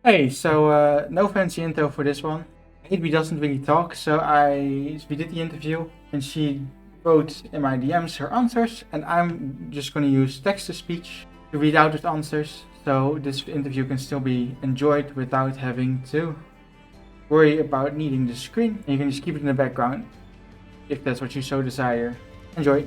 Hey, so no fancy intro for this one. hatebi doesn't really talk, so we did the interview and she wrote in my DMs her answers, and I'm just going to use text-to-speech to read out the answers, so this interview can still be enjoyed without having to worry about needing the screen. And you can just keep it in the background if that's what you so desire. Enjoy!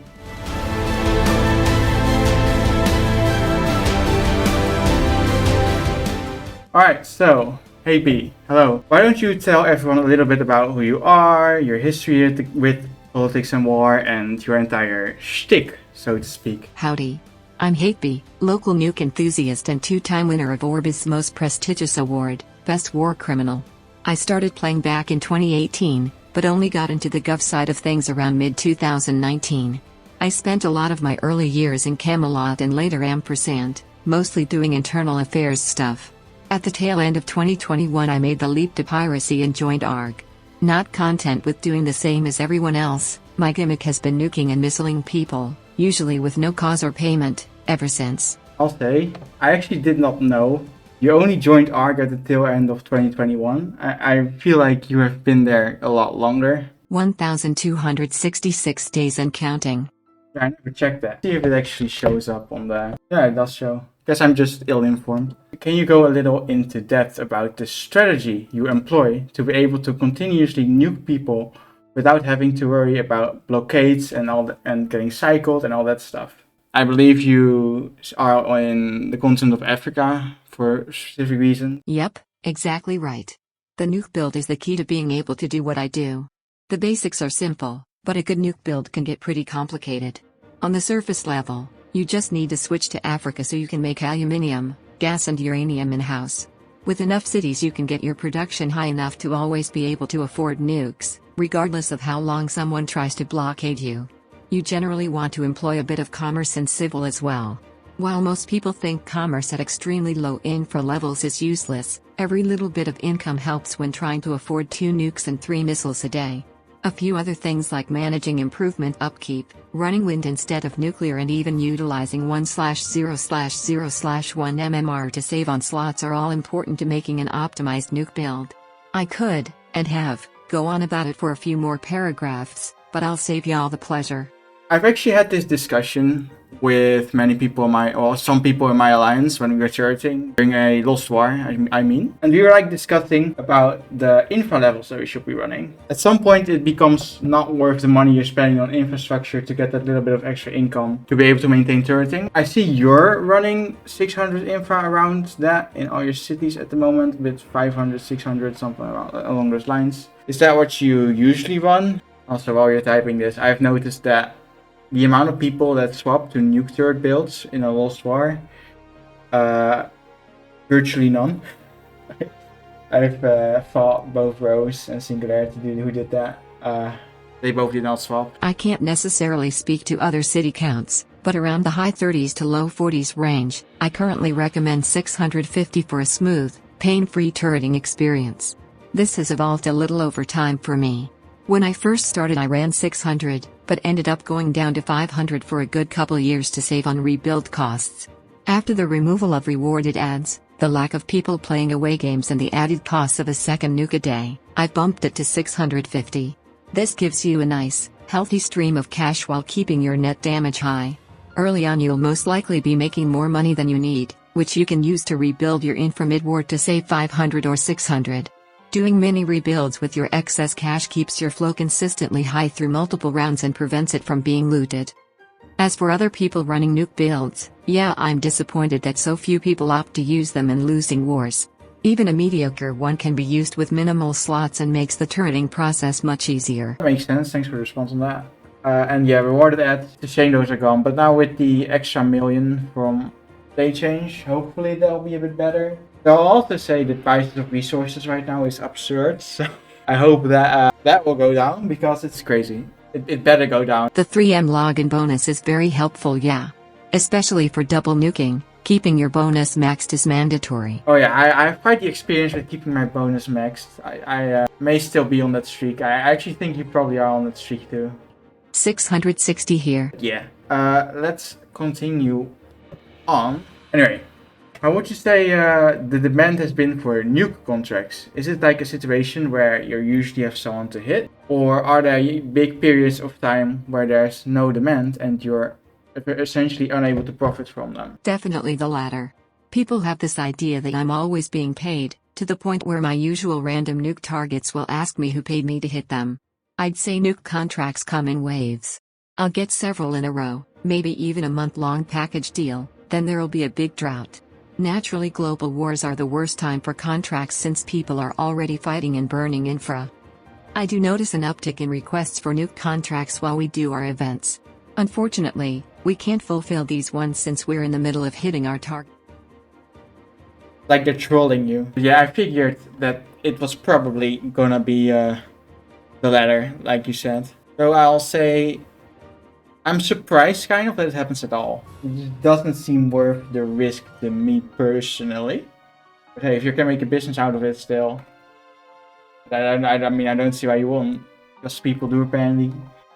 Alright, so, hey B, hello. Why don't you tell everyone a little bit about who you are, your history with politics and war, and your entire shtick, so to speak. Howdy. I'm hatebi, local nuke enthusiast and two-time winner of Orbiz's most prestigious award, Best War Criminal. I started playing back in 2018, but only got into the gov side of things around mid-2019. I spent a lot of my early years in Camelot and later Ampersand, mostly doing internal affairs stuff. At the tail end of 2021 I made the leap to piracy and joined arrgh. Not content with doing the same as everyone else, my gimmick has been nuking and missiling people, usually with no cause or payment, ever since. I'll say, I actually did not know. You only joined arrgh at the tail end of 2021. I feel like you have been there a lot longer. 1,266 days and counting. I never checked that. See if it actually shows up on the... Yeah, it does show. Guess I'm just ill-informed. Can you go a little into depth about the strategy you employ to be able to continuously nuke people without having to worry about blockades and and getting cycled and all that stuff? I believe you are in the continent of Africa for a specific reason. Yep, exactly right. The nuke build is the key to being able to do what I do. The basics are simple, but a good nuke build can get pretty complicated. On the surface level, you just need to switch to Africa so you can make aluminium, gas and uranium in-house. With enough cities you can get your production high enough to always be able to afford nukes, regardless of how long someone tries to blockade you. You generally want to employ a bit of commerce and civil as well. While most people think commerce at extremely low infra levels is useless, every little bit of income helps when trying to afford 2 nukes and 3 missiles a day. A few other things like managing improvement upkeep, running wind instead of nuclear, and even utilizing 1/0/0/1 MMR to save on slots are all important to making an optimized nuke build. I could, and have, go on about it for a few more paragraphs, but I'll save y'all the pleasure. I've actually had this discussion with many people some people in my alliance when we were charting during a Lost War, I mean. And we were discussing about the infra levels that we should be running. At some point it becomes not worth the money you're spending on infrastructure to get that little bit of extra income to be able to maintain turreting. I see you're running 600 infra around that in all your cities at the moment, with 500, 600, something along those lines. Is that what you usually run? Also, while you're typing this, I've noticed that the amount of people that swap to nuke turret builds in a Lost War, virtually none. I've fought both Rose and Singularity who did that. They both did not swap. I can't necessarily speak to other city counts, but around the high 30s to low 40s range, I currently recommend 650 for a smooth, pain-free turreting experience. This has evolved a little over time for me. When I first started I ran 600, but ended up going down to 500 for a good couple years to save on rebuild costs. After the removal of rewarded ads, the lack of people playing away games and the added costs of a second nuke a day, I've bumped it to 650. This gives you a nice, healthy stream of cash while keeping your net damage high. Early on you'll most likely be making more money than you need, which you can use to rebuild your infra mid-war to save 500 or 600. Doing mini rebuilds with your excess cash keeps your flow consistently high through multiple rounds and prevents it from being looted. As for other people running nuke builds, yeah, I'm disappointed that so few people opt to use them in losing wars. Even a mediocre one can be used with minimal slots and makes the turreting process much easier. That makes sense, thanks for the response on that. And yeah, rewarded ads, the shame those are gone, but now with the extra million from day change, hopefully they'll be a bit better. I'll also say the prices of resources right now is absurd, so I hope that that will go down, because it's crazy. It better go down. The 3M login bonus is very helpful, yeah. Especially for double nuking, keeping your bonus maxed is mandatory. Oh yeah, I have quite the experience with keeping my bonus maxed. I may still be on that streak. I actually think you probably are on that streak too. 660 here. Yeah, let's continue on. Anyway. How would you say the demand has been for nuke contracts? Is it like a situation where you usually have someone to hit? Or are there big periods of time where there's no demand and you're essentially unable to profit from them? Definitely the latter. People have this idea that I'm always being paid, to the point where my usual random nuke targets will ask me who paid me to hit them. I'd say nuke contracts come in waves. I'll get several in a row, maybe even a month-long package deal, then there'll be a big drought. Naturally, global wars are the worst time for contracts since people are already fighting and burning infra. I do notice an uptick in requests for nuke contracts while we do our events. Unfortunately, we can't fulfill these ones since we're in the middle of hitting our target. Like they're trolling you. Yeah, I figured that it was probably gonna be the latter, like you said. So I'll say I'm surprised kind of that it happens at all. It just doesn't seem worth the risk to me personally. But hey, if you can make a business out of it still, I mean, I don't see why you won't. Because people do apparently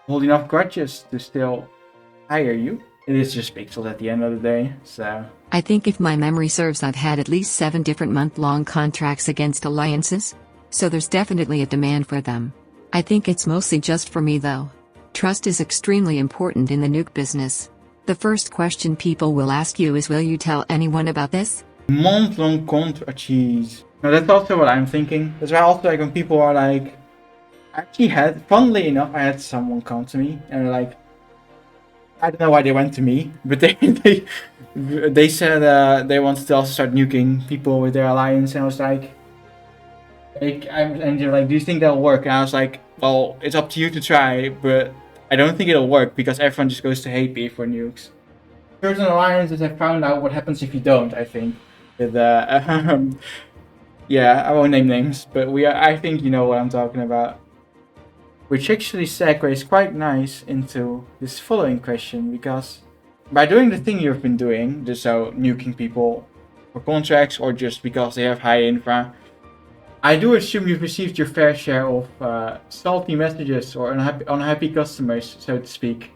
hold enough grudges to still hire you. It is just pixels at the end of the day, so... I think if my memory serves, I've had at least 7 different month-long contracts against alliances. So there's definitely a demand for them. I think it's mostly just for me though. Trust is extremely important in the nuke business. The first question people will ask you is, will you tell anyone about this? Month-long contract, jeez. No, that's also what I'm thinking. That's why also like when people are like... I actually had, funnily enough, I had someone come to me and like... I don't know why they went to me, but they said they wanted to also start nuking people with their alliance, and I was like... and they're like, do you think that'll work? And I was like, well, it's up to you to try, but I don't think it'll work because everyone just goes to hatebi for nukes. Certain alliances have found out what happens if you don't, I think. With, yeah, I won't name names, but I think you know what I'm talking about. Which actually segues quite nice into this following question, because by doing the thing you've been doing, just so nuking people for contracts or just because they have high infra, I do assume you've received your fair share of salty messages or unhappy customers, so to speak,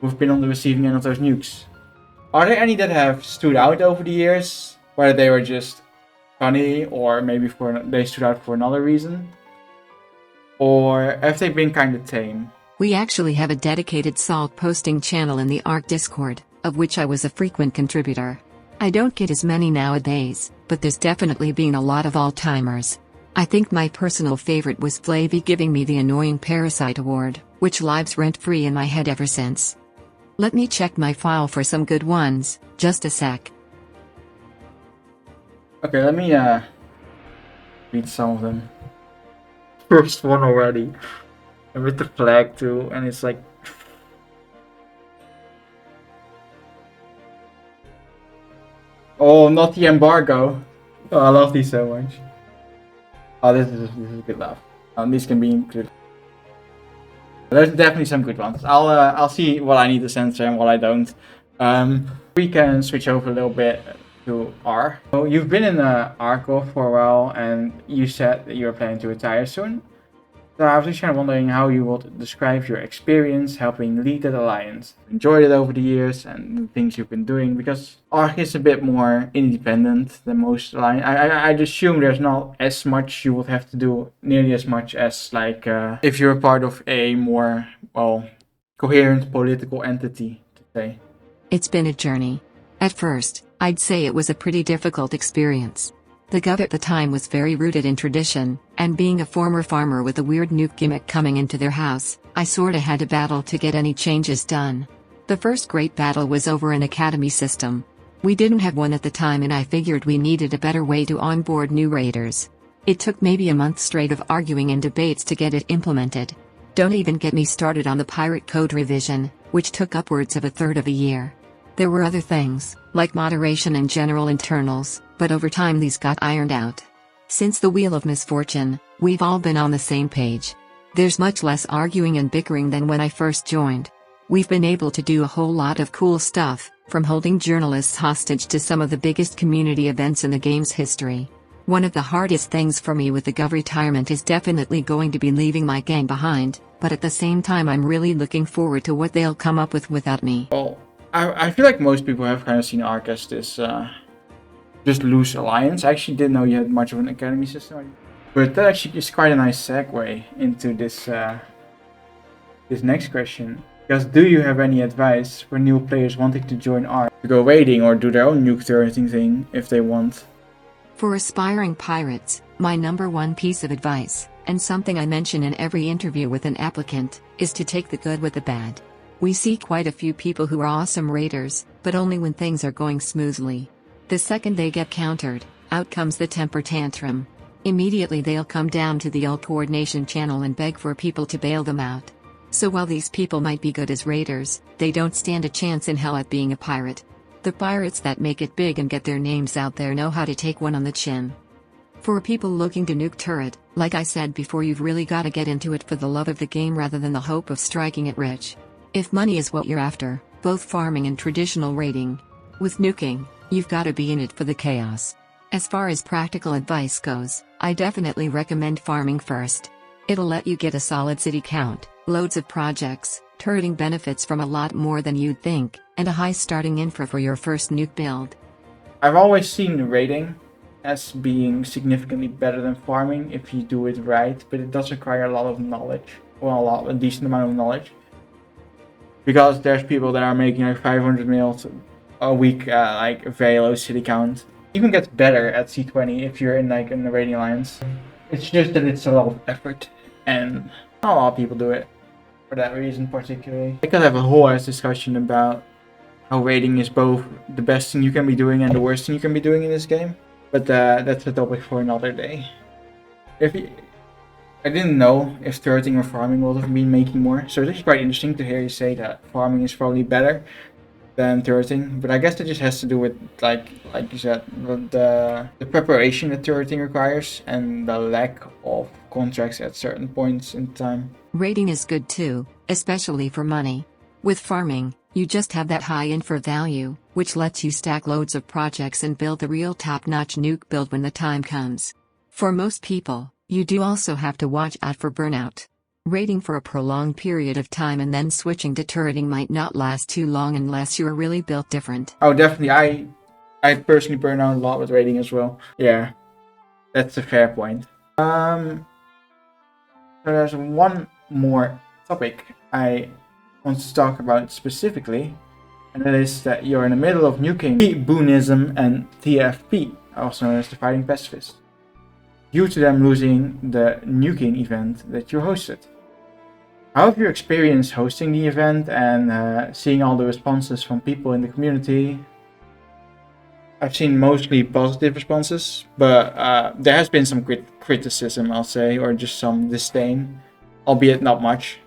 who've been on the receiving end of those nukes. Are there any that have stood out over the years, whether they were just funny or maybe they stood out for another reason? Or have they been kind of tame? We actually have a dedicated salt posting channel in the arrgh Discord, of which I was a frequent contributor. I don't get as many nowadays, but there's definitely been a lot of all-timers. I think my personal favorite was Flavy giving me the annoying parasite award, which lives rent-free in my head ever since. Let me check my file for some good ones, just a sec. Okay, let me read some of them. First one already. And with the flag too, and it's like... Oh, not the embargo. Oh, I love these so much. Oh, this is a good laugh. These can be included. There's definitely some good ones. I'll see what I need to censor and what I don't. We can switch over a little bit to R. So you've been in arrgh for a while, and you said that you're planning to retire soon. So I was just kind of wondering how you would describe your experience helping lead that alliance. Enjoyed it over the years and the things you've been doing, because arrgh is a bit more independent than most alliance. I'd assume there's not as much you would have to do, nearly as much as like if you're a part of a more, well, coherent political entity, to say. It's been a journey. At first, I'd say it was a pretty difficult experience. The gov at the time was very rooted in tradition, and being a former farmer with a weird nuke gimmick coming into their house, I sorta had to battle to get any changes done. The first great battle was over an academy system. We didn't have one at the time, and I figured we needed a better way to onboard new raiders. It took maybe a month straight of arguing and debates to get it implemented. Don't even get me started on the pirate code revision, which took upwards of a third of a year. There were other things, like moderation and general internals, but over time these got ironed out. Since the Wheel of Misfortune, we've all been on the same page. There's much less arguing and bickering than when I first joined. We've been able to do a whole lot of cool stuff, from holding journalists hostage to some of the biggest community events in the game's history. One of the hardest things for me with the gov retirement is definitely going to be leaving my gang behind, but at the same time I'm really looking forward to what they'll come up with without me. Well, I feel like most people have kind of seen arrgh as this just lose alliance. I actually didn't know you had much of an academy system. But that actually is quite a nice segue into this this next question. Because do you have any advice for new players wanting to join ARC to go raiding or do their own nuke turreting thing if they want? For aspiring pirates, my number one piece of advice, and something I mention in every interview with an applicant, is to take the good with the bad. We see quite a few people who are awesome raiders, but only when things are going smoothly. The second they get countered, out comes the temper tantrum. Immediately they'll come down to the old coordination channel and beg for people to bail them out. So while these people might be good as raiders, they don't stand a chance in hell at being a pirate. The pirates that make it big and get their names out there know how to take one on the chin. For people looking to nuke turret, like I said before, you've really gotta get into it for the love of the game rather than the hope of striking it rich. If money is what you're after, both farming and traditional raiding. With nuking, you've gotta be in it for the chaos. As far as practical advice goes, I definitely recommend farming first. It'll let you get a solid city count, loads of projects, turreting benefits from a lot more than you'd think, and a high starting infra for your first nuke build. I've always seen raiding as being significantly better than farming if you do it right, but it does require a lot of knowledge, well, a decent amount of knowledge. Because there's people that are making like 500 mils a week, like a very low city count. Even gets better at C20 if you're in like in the raiding alliance. It's just that it's a lot of effort, and not a lot of people do it for that reason particularly. I could have a whole ass discussion about how raiding is both the best thing you can be doing and the worst thing you can be doing in this game, but that's a topic for another day. I didn't know if turreting or farming would have been making more, so it's quite interesting to hear you say that farming is probably better than turreting, but I guess that just has to do with like you said, the preparation that turreting requires and the lack of contracts at certain points in time. Raiding is good too, especially for money. With farming, you just have that high infra value, which lets you stack loads of projects and build the real top-notch nuke build when the time comes. For most people, you do also have to watch out for burnout. Raiding for a prolonged period of time and then switching to turreting might not last too long unless you are really built different. Oh, definitely. I personally burn out a lot with raiding as well. Yeah, that's a fair point. So there's one more topic I want to talk about specifically, and that is that you're in the middle of nuking Boonism and TFP, also known as the Fighting Pacifists, due to them losing the nuking event that you hosted. How have you experienced hosting the event and seeing all the responses from people in the community? I've seen mostly positive responses, but there has been some criticism, I'll say, or just some disdain, albeit not much.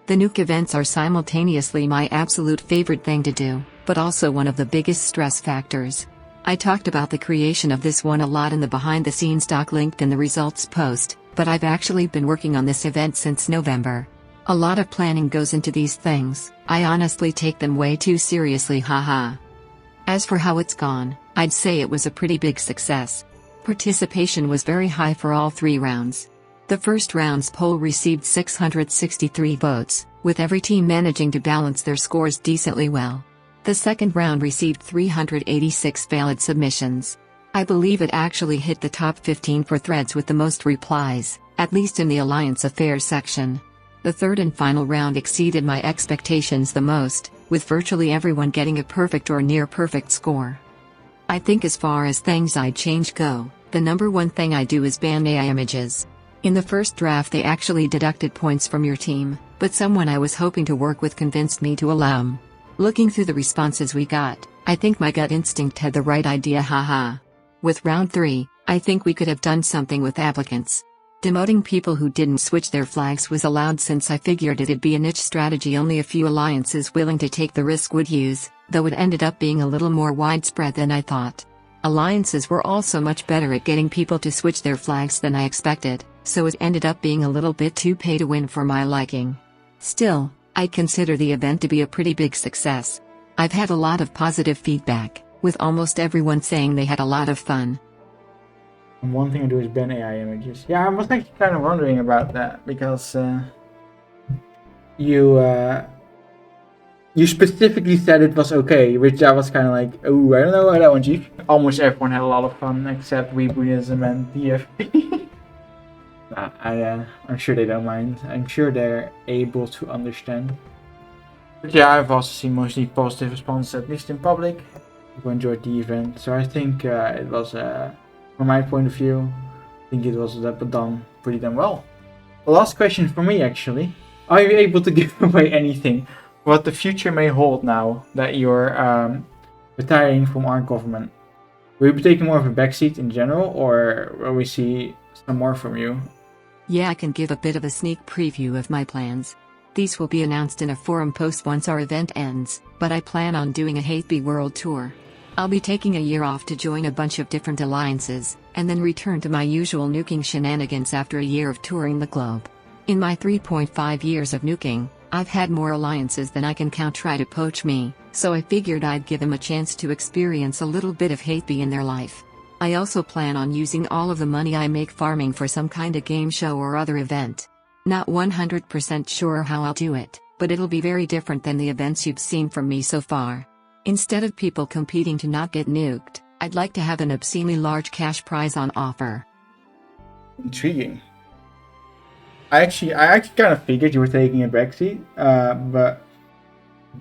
The nuke events are simultaneously my absolute favorite thing to do, but also one of the biggest stress factors. I talked about the creation of this one a lot in the behind the scenes doc linked in the results post, but I've actually been working on this event since November. A lot of planning goes into these things. I honestly take them way too seriously, haha. As for how it's gone, I'd say it was a pretty big success. Participation was very high for all 3 rounds. The first round's poll received 663 votes, with every team managing to balance their scores decently well. The second round received 386 valid submissions. I believe it actually hit the top 15 for threads with the most replies, at least in the Alliance Affairs section. The third and final round exceeded my expectations the most, with virtually everyone getting a perfect or near perfect score. I think as far as things I'd change go, the number one thing I do is ban AI images. In the first draft they actually deducted points from your team, but someone I was hoping to work with convinced me to allow them. Looking through the responses we got, I think my gut instinct had the right idea, haha. With round 3, I think we could have done something with applicants. Demoting people who didn't switch their flags was allowed since I figured it'd be a niche strategy only a few alliances willing to take the risk would use, though it ended up being a little more widespread than I thought. Alliances were also much better at getting people to switch their flags than I expected, so it ended up being a little bit too pay to win for my liking. Still, I consider the event to be a pretty big success. I've had a lot of positive feedback, with almost everyone saying they had a lot of fun. One thing I do is ban AI images. Yeah, I was actually kind of wondering about that because you You specifically said it was okay, which I was kind of like, oh, I don't know how that one, Chief. Almost everyone had a lot of fun except Weebunism and DFP. I'm sure they don't mind. I'm sure they're able to understand. But yeah, I've also seen mostly positive responses, at least in public. People enjoyed the event, so I think it was, from my point of view, I think it was done pretty damn well. The last question for me, actually. Are you able to give away anything? What the future may hold now that you're retiring from our government? Will you be taking more of a backseat in general, or will we see some more from you? Yeah, I can give a bit of a sneak preview of my plans. These will be announced in a forum post once our event ends, but I plan on doing a hatebi world tour. I'll be taking a year off to join a bunch of different alliances, and then return to my usual nuking shenanigans after a year of touring the globe. In my 3.5 years of nuking, I've had more alliances than I can count try to poach me, so I figured I'd give them a chance to experience a little bit of hatebi in their life. I also plan on using all of the money I make farming for some kind of game show or other event. Not 100% sure how I'll do it, but it'll be very different than the events you've seen from me so far. Instead of people competing to not get nuked, I'd like to have an obscenely large cash prize on offer. Intriguing. I actually kind of figured you were taking a backseat, but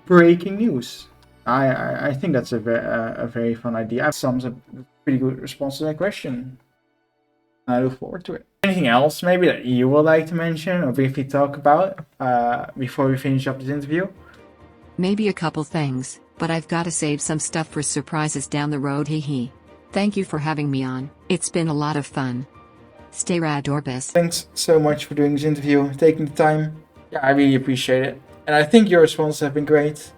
breaking news. I think that's a very fun idea. That sums up a pretty good response to that question. I look forward to it. Anything else maybe that you would like to mention or briefly talk about before we finish up this interview? Maybe a couple things, but I've got to save some stuff for surprises down the road. Hee. Thank you for having me on. It's been a lot of fun. Stay rad, Orbis. Thanks so much for doing this interview, taking the time. Yeah, I really appreciate it. And I think your responses have been great.